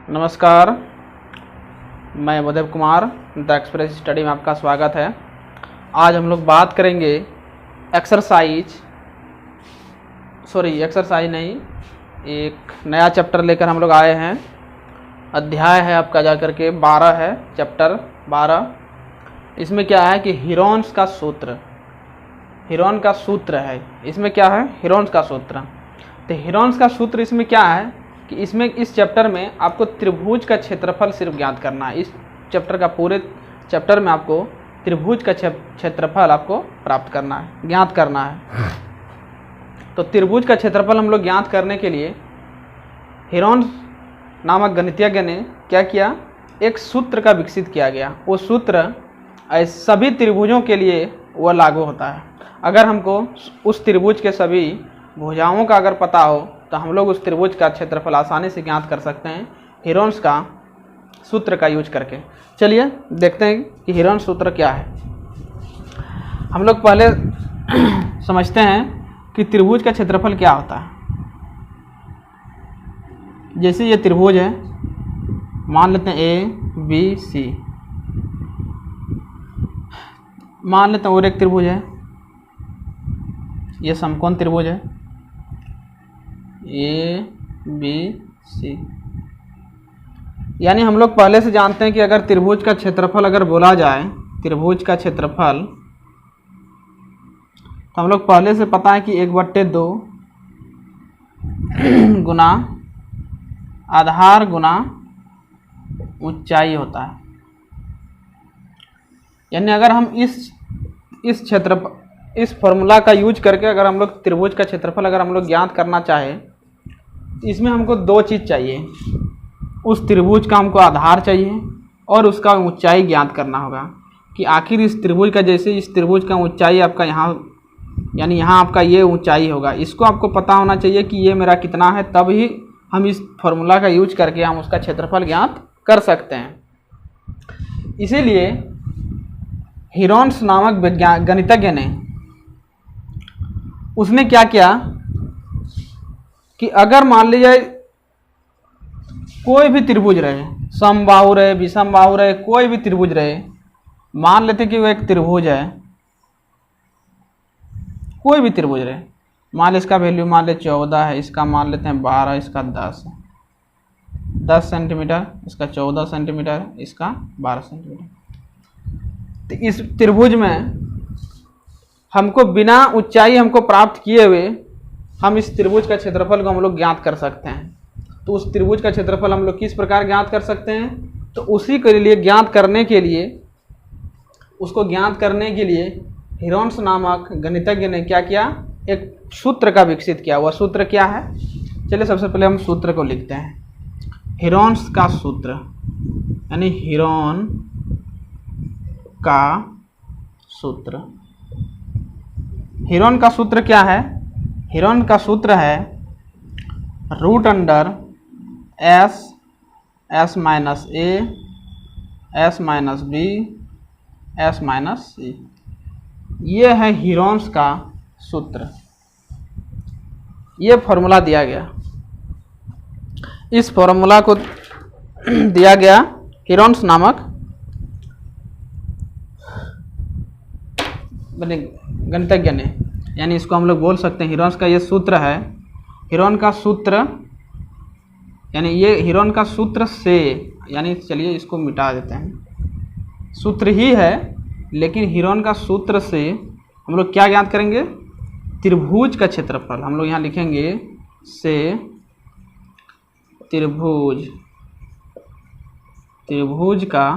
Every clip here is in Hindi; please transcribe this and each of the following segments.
नमस्कार, मैं Uday Kumar the express study में आपका स्वागत है। आज हम लोग बात करेंगे एक्सरसाइज नहीं, एक नया चैप्टर लेकर हम लोग आए हैं। अध्याय है आपका जाकर के 12 है, चैप्टर 12। इसमें क्या है कि हीरोन्स का सूत्र, हीरोन का सूत्र है। इसमें क्या है? हीरोन्स का सूत्र। तो हीरोन्स का सूत्र इसमें क्या है कि इसमें इस चैप्टर में आपको त्रिभुज का क्षेत्रफल सिर्फ ज्ञात करना है। इस चैप्टर का पूरे चैप्टर में आपको त्रिभुज का क्षेत्रफल आपको प्राप्त करना है, ज्ञात करना है। तो त्रिभुज का क्षेत्रफल हम लोग ज्ञात करने के लिए हीरोन्स नामक गणितज्ञ ने क्या किया, एक सूत्र का विकसित किया गया। वो सूत्र सभी त्रिभुजों के लिए वह लागू होता है। अगर हमको उस त्रिभुज के सभी भुजाओं का अगर पता हो तो हम लोग उस त्रिभुज का क्षेत्रफल आसानी से ज्ञात कर सकते हैं हीरोन्स का सूत्र का यूज करके। चलिए देखते हैं कि हीरोन्स सूत्र क्या है। हम लोग पहले समझते हैं कि त्रिभुज का क्षेत्रफल क्या होता है। जैसे ये त्रिभुज है, मान लेते हैं ए बी सी, मान लेते हैं और एक त्रिभुज है, ये समकोण त्रिभुज है ए बी सी। यानी हम लोग पहले से जानते हैं कि अगर त्रिभुज का क्षेत्रफल अगर बोला जाए, त्रिभुज का क्षेत्रफल, तो हम लोग पहले से पता है कि 1/2 गुना आधार गुना ऊंचाई होता है। यानी अगर हम इस फॉर्मूला का यूज करके अगर हम लोग त्रिभुज का क्षेत्रफल अगर हम लोग ज्ञात करना चाहें, इसमें हमको दो चीज़ चाहिए। उस त्रिभुज का हमको आधार चाहिए और उसका ऊंचाई ज्ञात करना होगा कि आखिर इस त्रिभुज का, जैसे इस त्रिभुज का ऊंचाई आपका यहाँ, यानी यहाँ आपका ये ऊंचाई होगा, इसको आपको पता होना चाहिए कि ये मेरा कितना है। तब ही हम इस फॉर्मूला का यूज करके हम उसका क्षेत्रफल ज्ञात कर सकते हैं। इसीलिए हीरोन्स नामक गणितज्ञ ने उसने क्या किया कि अगर मान लीजिए कोई भी त्रिभुज रहे, समबाहु रहे, विषमबाहु रहे, कोई भी त्रिभुज रहे, मान लेते कि वो एक त्रिभुज है, कोई भी त्रिभुज रहे, मान ले इसका वैल्यू मान ले 14 है, इसका मान लेते हैं 12, इसका 10 है, 10 सेंटीमीटर, इसका 14 सेंटीमीटर, इसका 12 सेंटीमीटर। तो इस त्रिभुज में हमको बिना ऊंचाई हमको प्राप्त किए हुए हम इस त्रिभुज का क्षेत्रफल को हम लोग ज्ञात कर सकते हैं। तो उस त्रिभुज का क्षेत्रफल हम लोग किस प्रकार ज्ञात कर सकते हैं? तो उसी के लिए ज्ञात करने के लिए, उसको ज्ञात करने के लिए हीरोन्स नामक गणितज्ञ ने क्या किया, एक सूत्र का विकसित किया। वह सूत्र क्या है? चलिए सबसे पहले हम सूत्र को लिखते हैं। हीरोन्स का सूत्र यानी हीरोन का सूत्र। हीरोन का सूत्र क्या है? हीरोन का सूत्र है √under s minus a s minus b s minus c। ये है हीरोन्स का सूत्र। ये फॉर्मूला दिया गया, इस फॉर्मूला को दिया गया हीरोन्स नामक गणितज्ञ ने। यानी इसको हम लोग बोल सकते हैं हीरोन्स का ये सूत्र है। हीरोन का सूत्र यानी ये हीरोन का सूत्र से, यानी चलिए इसको मिटा देते हैं, सूत्र ही है लेकिन हीरोन का सूत्र से हम लोग क्या ज्ञात करेंगे? त्रिभुज का क्षेत्रफल। हम लोग यहाँ लिखेंगे से त्रिभुज का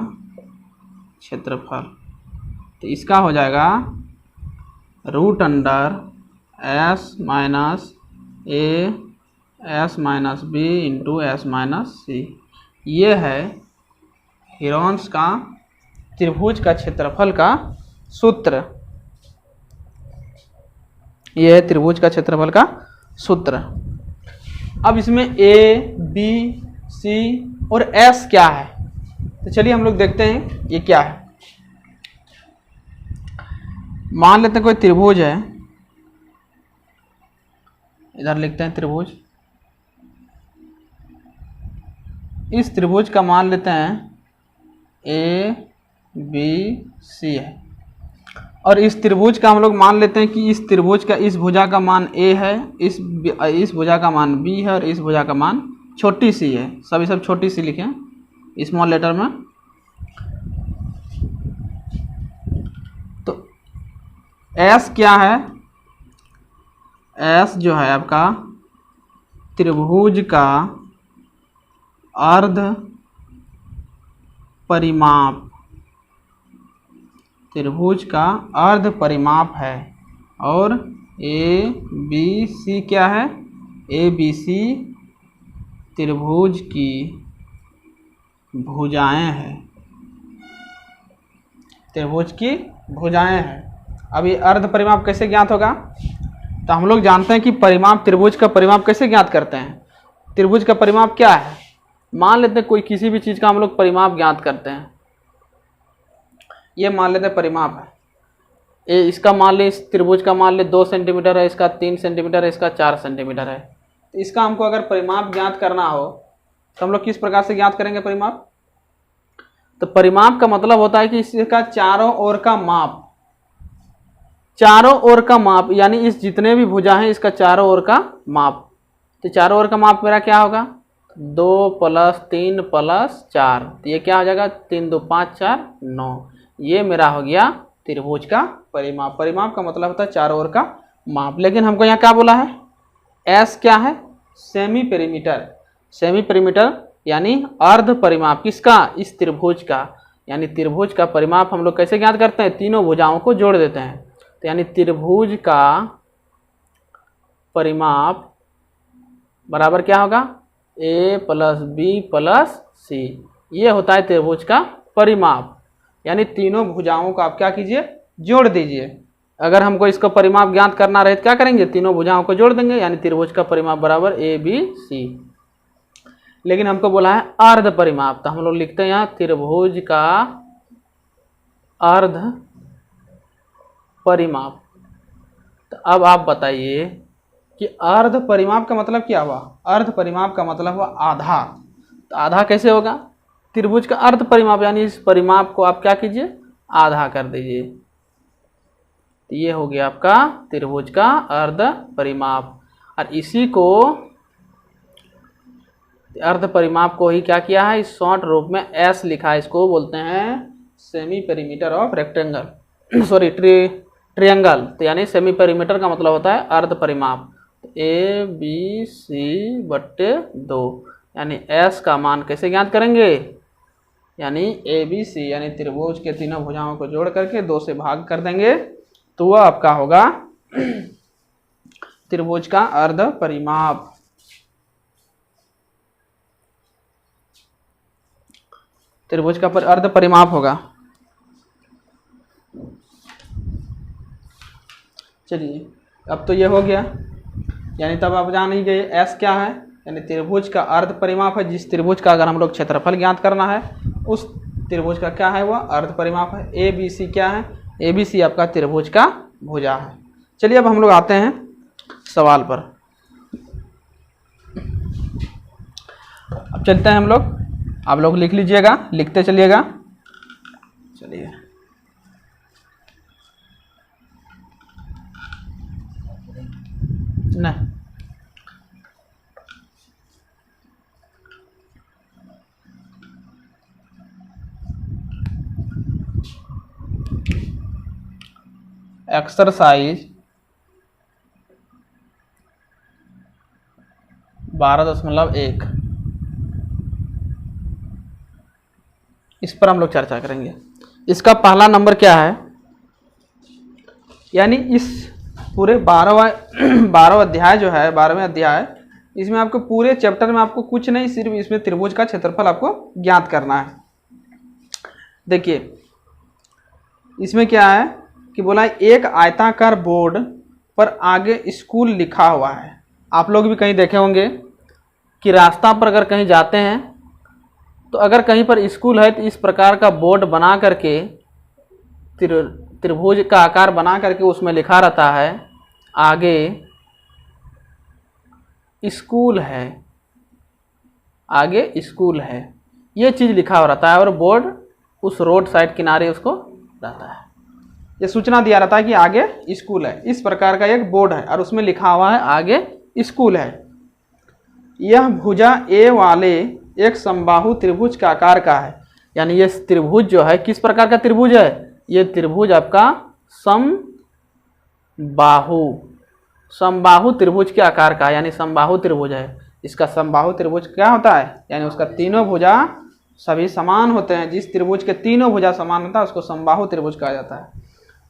क्षेत्रफल। तो इसका हो जाएगा √under s minus a s minus b into s minus c। ये है हीरोन्स का त्रिभुज का क्षेत्रफल का सूत्र। ये है त्रिभुज का क्षेत्रफल का सूत्र। अब इसमें a b c और s क्या है? तो चलिए हम लोग देखते हैं ये क्या है। मान लेते हैं कोई त्रिभुज है, इधर लिखते हैं त्रिभुज। इस त्रिभुज का मान लेते हैं ए बी सी है, और इस त्रिभुज का हम लोग मान लेते हैं कि इस त्रिभुज का इस भुजा का मान ए है, इस भुजा का मान बी है, और इस भुजा का मान छोटी सी है। सब छोटी सी लिखें स्मॉल लेटर में। तो एस क्या है? एस जो है आपका त्रिभुज का अर्ध परिमाप, त्रिभुज का अर्ध परिमाप है। और ए बी सी क्या है? ए बी सी त्रिभुज की भुजाएं हैं, त्रिभुज की भुजाएं हैं। अब ये अर्ध परिमाप कैसे ज्ञात होगा? तो हम लोग जानते हैं कि परिमाप, त्रिभुज का परिमाप कैसे ज्ञात करते हैं। त्रिभुज का परिमाप क्या है? मान लेते हैं कोई किसी भी चीज़ का हम लोग परिमाप ज्ञात करते हैं। ये मान लेते हैं परिमाप है, इसका मान ले, इस त्रिभुज का मान ले 2 सेंटीमीटर है, इसका 3 सेंटीमीटर है, इसका 4 सेंटीमीटर है। तो इसका हमको अगर परिमाप ज्ञात करना हो तो हम लोग किस प्रकार से ज्ञात करेंगे परिमाप? तो परिमाप का मतलब होता है कि इसका चारों ओर का माप, चारों ओर का माप, यानी इस जितने भी भुजा हैं इसका चारों ओर का माप। तो चारों ओर का माप मेरा क्या होगा? 2 + 3 + 4, तो ये क्या हो जाएगा? 3 2 5 4 9। ये मेरा हो गया त्रिभुज का परिमाप। परिमाप का मतलब होता है चारों ओर का माप। लेकिन हमको यहाँ क्या बोला है? एस क्या है? Semi perimeter. सेमी पेरीमीटर यानी अर्ध परिमाप किसका? इस त्रिभुज का। यानी त्रिभुज का परिमाप हम लोग कैसे ज्ञात करते हैं? तीनों भुजाओं को जोड़ देते हैं। तो यानी त्रिभुज का परिमाप बराबर क्या होगा? ए + बी + सी। ये होता है त्रिभुज का परिमाप। यानी तीनों भुजाओं को आप क्या कीजिए? जोड़ दीजिए। अगर हमको इसका परिमाप ज्ञात करना रहे तो क्या करेंगे? तीनों भुजाओं को जोड़ देंगे, यानी त्रिभुज का परिमाप बराबर ए बी सी। लेकिन हमको बोला है अर्ध परिमाप, तो हम लोग लिखते हैं यहाँ त्रिभुज का अर्ध परिमाप। तो अब आप बताइए कि अर्ध परिमाप का मतलब क्या हुआ? अर्ध परिमाप का मतलब हुआ आधा। तो आधा कैसे होगा? त्रिभुज का अर्ध परिमाप, यानी इस परिमाप को आप क्या कीजिए? आधा कर दीजिए। तो ये हो गया आपका त्रिभुज का अर्ध परिमाप। और इसी को, अर्ध परिमाप को ही क्या किया है? इस शॉर्ट रूप में एस लिखा है। इसको बोलते हैं semi perimeter of rectangle, sorry triangle. तो यानी सेमी पेरीमीटर का मतलब होता है अर्ध परिमाप। ए बी सी बट्टे 2, यानी एस का मान कैसे ज्ञात करेंगे? यानी ए बी सी यानी त्रिभुज के तीनों भुजाओं को जोड़ करके 2 से भाग कर देंगे, तो वह आपका होगा त्रिभुज का अर्ध परिमाप। त्रिभुज का अर्ध परिमाप होगा। चलिए, अब तो ये हो गया। यानी तब आप जान ही गए एस क्या है, यानी त्रिभुज का अर्ध परिमाप है। जिस त्रिभुज का अगर हम लोग क्षेत्रफल ज्ञात करना है उस त्रिभुज का क्या है? वह अर्ध परिमाप है। ए बी सी क्या है? ए बी सी आपका त्रिभुज का भुजा है। चलिए अब हम लोग आते हैं सवाल पर। अब चलते हैं हम लोग, आप लोग लिख लीजिएगा, लिखते चलिएगा। चलिए, नहीं एक्सरसाइज 12.1, इस पर हम लोग चर्चा करेंगे। इसका पहला नंबर क्या है? यानी इस पूरे 12वां अध्याय जो है, 12वें अध्याय, इसमें आपको पूरे चैप्टर में आपको कुछ नहीं, सिर्फ इसमें त्रिभुज का क्षेत्रफल आपको ज्ञात करना है। देखिए इसमें क्या है कि बोला एक आयताकार बोर्ड पर आगे स्कूल लिखा हुआ है। आप लोग भी कहीं देखे होंगे कि रास्ता पर अगर कहीं जाते हैं तो अगर कहीं पर स्कूल है तो इस प्रकार का बोर्ड बना करके, त्रिभुज का आकार बना करके उसमें लिखा रहता है आगे स्कूल है। आगे स्कूल है, ये चीज़ लिखा हो रहता है और बोर्ड उस रोड साइड किनारे उसको रहता है। ये सूचना दिया रहता है कि आगे स्कूल है। इस प्रकार का एक बोर्ड है और उसमें लिखा हुआ है आगे स्कूल है। यह भुजा ए वाले एक समबाहु त्रिभुज का आकार का है, यानी ये त्रिभुज जो है किस प्रकार का त्रिभुज है, ये त्रिभुज आपका समबाहु त्रिभुज के आकार का है, यानी समबाहु त्रिभुज है। इसका समबाहु त्रिभुज क्या होता है, यानी उसका तीनों भुजा सभी समान होते हैं। जिस त्रिभुज के तीनों भुजा समान होता है उसको समबाहु त्रिभुज कहा जाता है।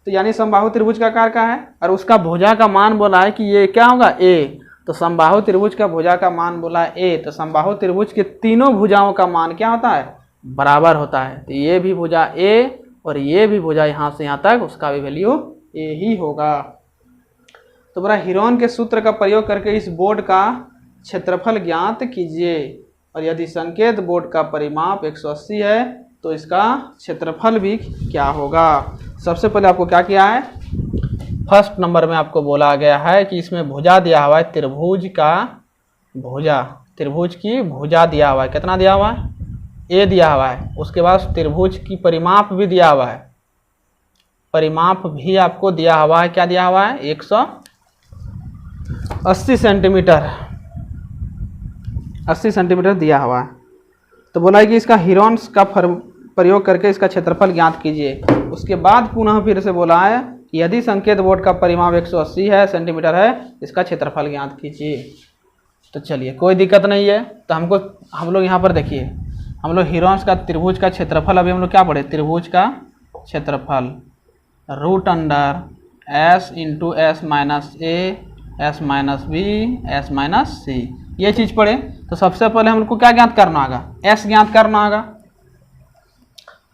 तो यानी समबाहु त्रिभुज का आकार का है और उसका भुजा का मान बोला है कि ये क्या होगा, ए। तो समबाहु त्रिभुज का भुजा का मान बोला है ए, तो समबाहु त्रिभुज के तीनों भुजाओं का मान क्या होता है, बराबर होता है। तो ये भी भुजा ए और ये भी भुजा यहाँ से यहाँ तक, उसका भी वैल्यू ए ही होगा। तो बड़ा हिरोन के सूत्र का प्रयोग करके इस बोर्ड का क्षेत्रफल ज्ञात कीजिए, और यदि संकेत बोर्ड का परिमाप 180 है तो इसका क्षेत्रफल भी क्या होगा। सबसे पहले आपको क्या किया है, फर्स्ट नंबर में आपको बोला गया है कि इसमें भुजा दिया हुआ है, त्रिभुज का भुजा, त्रिभुज की भुजा दिया हुआ है, कितना दिया हुआ है, ए दिया हुआ है। उसके बाद त्रिभुज की परिमाप भी दिया हुआ है, परिमाप भी आपको दिया हुआ है, क्या दिया हुआ है, 180 सेंटीमीटर, 80 सेंटीमीटर दिया हुआ है। तो बोला है कि इसका हिरोन्स का प्रयोग करके इसका क्षेत्रफल ज्ञात कीजिए। उसके बाद पुनः फिर से बोला है कि यदि संकेत बोर्ड का परिमाप 180 है सेंटीमीटर है, इसका क्षेत्रफल ज्ञात कीजिए। तो चलिए कोई दिक्कत नहीं है। तो हम लोग यहाँ पर देखिए, हम लोग हिरोन्स का त्रिभुज का क्षेत्रफल, अभी हम लोग क्या पढ़े, त्रिभुज का क्षेत्रफल root under s into s minus a s minus b s minus c, ये चीज़ पढ़े। तो सबसे पहले हम लोग को क्या ज्ञात करना होगा, एस ज्ञात करना होगा।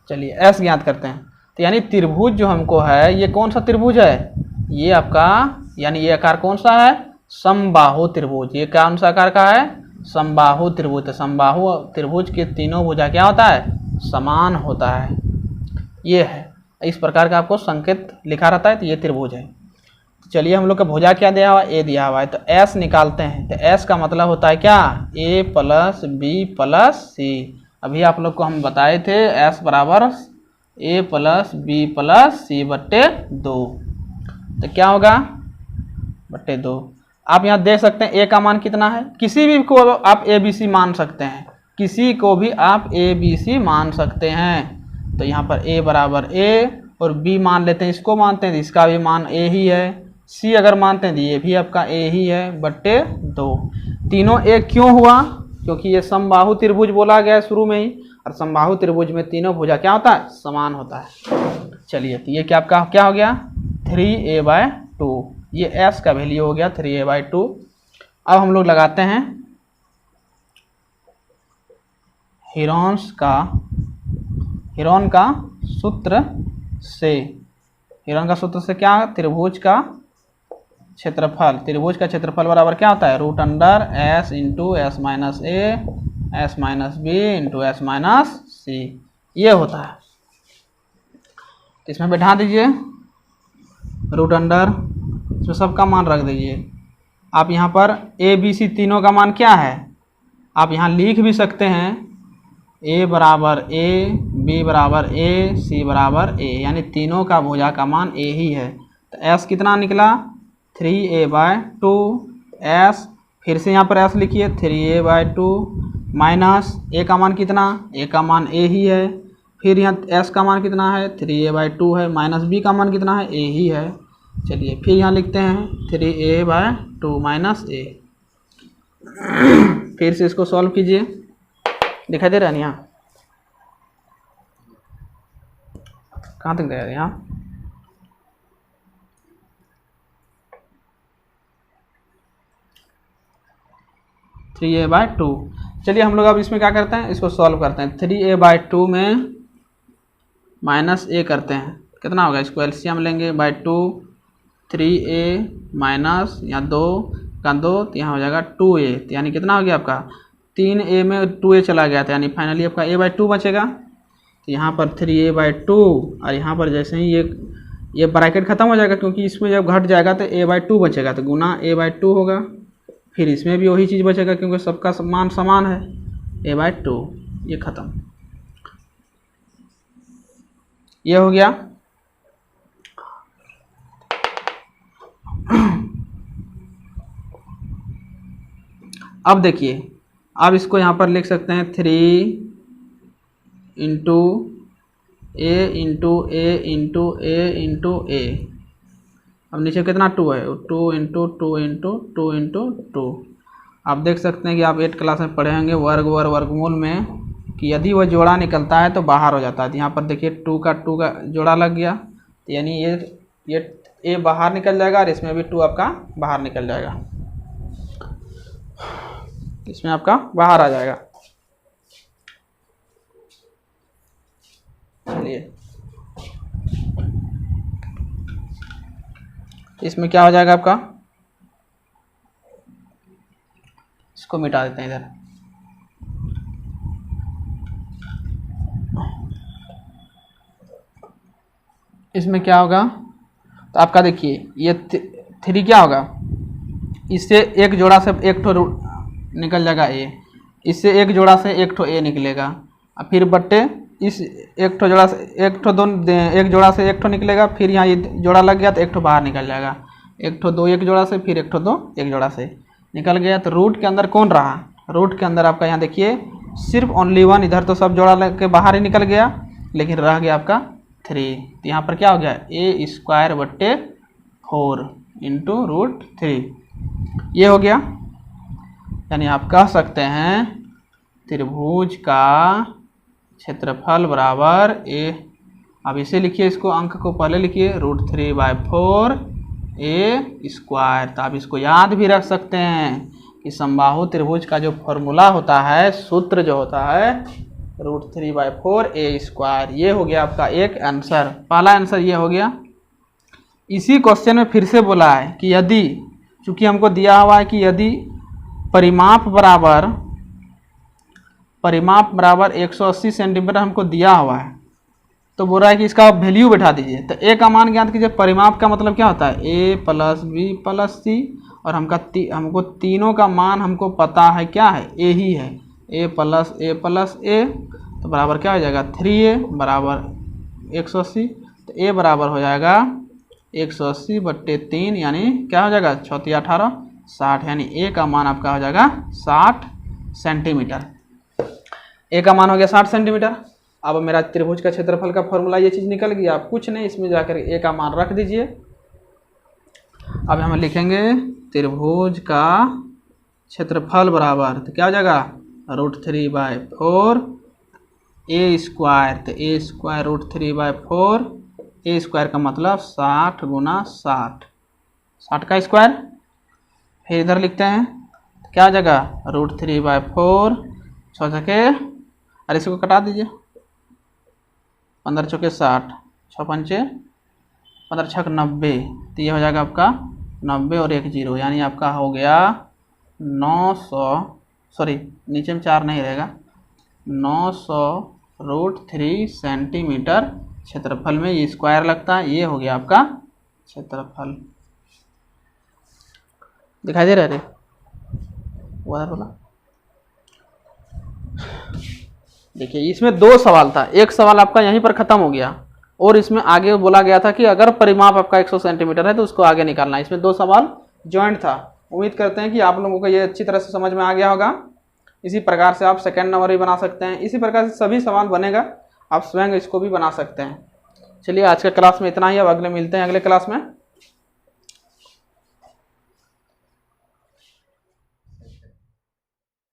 चलिए एस ज्ञात करते हैं। तो यानी त्रिभुज जो हमको है, ये कौन सा त्रिभुज है, ये आपका, यानी ये आकार कौन सा है, समबाहु त्रिभुज। ये कौन सा आकार का है, समबाहु त्रिभुज। तो समबाहु त्रिभुज के तीनों भुजा क्या होता है, समान होता है। ये है, इस प्रकार का आपको संकेत लिखा रहता है। तो ये त्रिभुज है। तो चलिए हम लोग का भुजा क्या दिया हुआ है, ए दिया हुआ है। तो एस निकालते हैं। तो एस का मतलब होता है क्या, ए प्लस बी प्लस सी। अभी आप लोग को हम बताए थे एस बराबर ए प्लस बी प्लस सी बट्टे 2। तो क्या होगा, बट्टे 2। आप यहाँ देख सकते हैं ए का मान कितना है, किसी भी को आप ए बी सी मान सकते हैं, किसी को भी आप ए बी सी मान सकते हैं। तो यहाँ पर ए बराबर ए और बी मान लेते हैं, इसको मानते हैं तो इसका भी मान ए ही है, सी अगर मानते हैं तो ये भी आपका ए ही है, बट्टे 2। तीनों एक क्यों हुआ, क्योंकि ये समबाहु त्रिभुज बोला गया है शुरू में ही, और समबाहु त्रिभुज में तीनों भुजा क्या होता है, समान होता है। चलिए तो ये क्या आपका क्या हो गया, 3a/2। ये s का वैल्यू हो गया 3a/2। अब हम लोग लगाते हैं हिरोन का सूत्र से। हिरोन का सूत्र से क्या, त्रिभुज का क्षेत्रफल, त्रिभुज का क्षेत्रफल बराबर क्या होता है, root under s into s minus a s minus b into s minus c, ये होता है। तो इसमें बैठा दीजिए रूट अंडर, इसमें सबका मान रख दीजिए। आप यहाँ पर ए बी सी तीनों का मान क्या है, आप यहाँ लिख भी सकते हैं, ए बराबर ए, बी बराबर ए, सी बराबर ए, यानी तीनों का भुजा का मान ए ही है। तो एस कितना निकला, 3a/2 एस, फिर से यहाँ पर एस लिखिए 3a/2 माइनस ए का मान कितना, ए का मान ए ही है, फिर यहाँ एस का मान कितना है 3a/2 है, माइनस बी का मान कितना है ए ही है। चलिए फिर यहाँ लिखते हैं 3a/2 माइनस ए। फिर से इसको सॉल्व कीजिए, दिखाई दे रहा है यहाँ, कहाँ तक गया यहाँ, थ्री ए बाई टू। चलिए हम लोग अब इसमें क्या करते हैं, इसको सॉल्व करते हैं। 3a/2 में माइनस ए करते हैं, कितना होगा, इसको एलसीएम लेंगे बाई 2, 3a माइनस यहाँ 2 का 2, तो यहाँ हो जाएगा 2a, तो यानी कितना हो गया आपका, 3a में 2a चला गया था, यानी फाइनली आपका a/2 बचेगा। तो यहाँ पर 3a/2 और यहाँ पर जैसे ही ये ब्रैकेट खत्म हो जाएगा, क्योंकि इसमें जब घट जाएगा तो a/2 बचेगा, तो गुना a/2 होगा। फिर इसमें भी वही चीज़ बचेगा क्योंकि सबका मान समान है, a/2, ये खत्म। ये हो गया। अब देखिए, अब इसको यहाँ पर लिख सकते हैं 3 इंटू ए इंटू ए इंटू ए इंटू ए। अब नीचे कितना 2 है, 2 इंटू 2 इंटू 2 इंटू 2। आप देख सकते हैं कि आप 8 क्लास में पढ़े होंगे वर्गमूल में कि यदि वह जोड़ा निकलता है तो बाहर हो जाता है। तो यहाँ पर देखिए 2 का जोड़ा लग गया, तो यानी ये ए बाहर निकल जाएगा और इसमें भी 2 आपका बाहर निकल जाएगा, इसमें आपका बाहर आ जाएगा। चलिए इसमें क्या हो जाएगा आपका, इसको मिटा देते हैं इधर। इसमें क्या होगा, तो आपका देखिए ये 3 क्या होगा, इससे एक जोड़ा से एक ठो निकल जाएगा ए, इससे एक जोड़ा से एक ठो ए निकलेगा, और फिर बट्टे इस एक ठो जोड़ा से एक ठो एक जोड़ा से एक ठो निकलेगा, फिर यहाँ ये जोड़ा लग गया तो एक ठो बाहर निकल जाएगा, एक ठो 2 एक जोड़ा से, फिर एक ठो 2 एक जोड़ा से निकल गया। तो रूट के अंदर कौन रहा, रूट के अंदर आपका यहाँ देखिए सिर्फ ओनली 1, इधर तो सब जोड़ा लग के बाहर ही निकल गया, लेकिन रह गया आपका 3। तो यहाँ पर क्या हो गया, a²/4 इंटू √3, ये हो गया। यानी आप कह सकते हैं त्रिभुज का क्षेत्रफल बराबर ए, अब इसे लिखिए, इसको अंक को पहले लिखिए √3/4 a²। तो आप इसको याद भी रख सकते हैं कि समबाहु त्रिभुज का जो फॉर्मूला होता है, सूत्र जो होता है √3/4 a²। ये हो गया आपका एक आंसर, पहला आंसर ये हो गया। इसी क्वेश्चन में फिर से बोला है कि यदि, चूंकि हमको दिया हुआ है कि यदि परिमाप बराबर 180 सेंटीमीटर हमको दिया हुआ है, तो बोल रहा है कि इसका वैल्यू बैठा दीजिए। तो ए का मान ज्ञात कीजिए। परिमाप का मतलब क्या होता है, a + b + c, और हमको तीनों का मान हमको पता है क्या है, a ही है, a + a, तो बराबर क्या हो जाएगा 3a बराबर 180। तो a बराबर हो जाएगा 180/3, यानी क्या हो जाएगा 6 × 18 60, यानी a का मान आपका हो जाएगा 60 सेंटीमीटर। a का मान हो गया 60 सेंटीमीटर। अब मेरा त्रिभुज का क्षेत्रफल का फॉर्मूला ये चीज़ निकल गई। आप कुछ नहीं, इसमें जाकर a का मान रख दीजिए। अब हम लिखेंगे त्रिभुज का क्षेत्रफल बराबर, तो क्या हो जाएगा √3/4 a²। तो a²√3/4, a² का मतलब 60 × 60, 60 का स्क्वायर। फिर इधर लिखते हैं, तो क्या हो जाएगा √3/4, 6 छके, और इसको कटा दीजिए, 15 चौके 60, 6 पंचे 15 छक 90, तो ये हो जाएगा आपका 90 और 1 0, यानी आपका हो गया 900, सॉरी नीचे में 4 नहीं रहेगा, 900√3 सेंटीमीटर क्षेत्रफल में ये स्क्वायर लगता है। ये हो गया आपका क्षेत्रफल। दिखाई दे रहा है वाला। देखिए इसमें 2 सवाल था, एक सवाल आपका यहीं पर खत्म हो गया, और इसमें आगे बोला गया था कि अगर परिमाप आपका 100 सेंटीमीटर है तो उसको आगे निकालना है। इसमें 2 सवाल जॉइंट था। उम्मीद करते हैं कि आप लोगों को ये अच्छी तरह से समझ में आ गया होगा। इसी प्रकार से आप सेकंड नंबर भी बना सकते हैं, इसी प्रकार से सभी सवाल बनेगा, आप स्वयं इसको भी बना सकते हैं। चलिए आज के क्लास में इतना ही, अब अगले मिलते हैं अगले क्लास में।